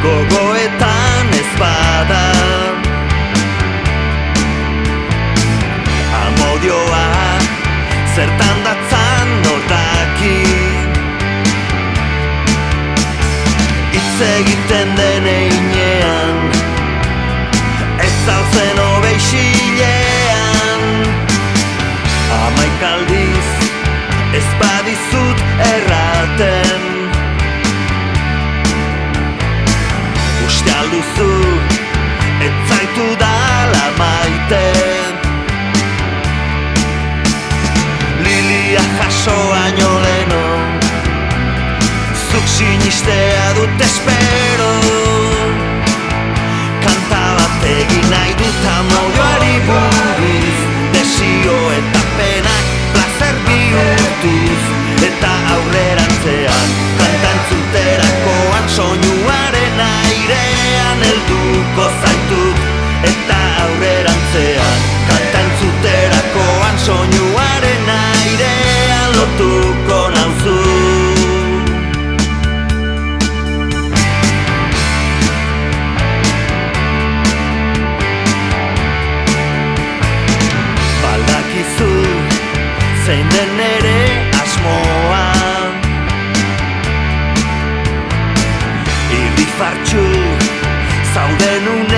gogoetan ez bada amodioa zertan datzan nordaki hitz egiten den einean ez zauzen obeixilean hamaika aldiz ez badizut erraten uste alduzu ez zaitu dala maite lilia jaso baino leno zuk sinistea dut espero kanta bat egin nahi dut amodioari buruz desio eta penak plazer bihurtuz eta aurrerantzean kanta entzuterakoan soinuaren airean helduko zaitut eta aurrerantzean kanta entzuterakoan soinuaren airean lotuko nauzu baldakizu zein den nere asmoa irrifartxu zauden une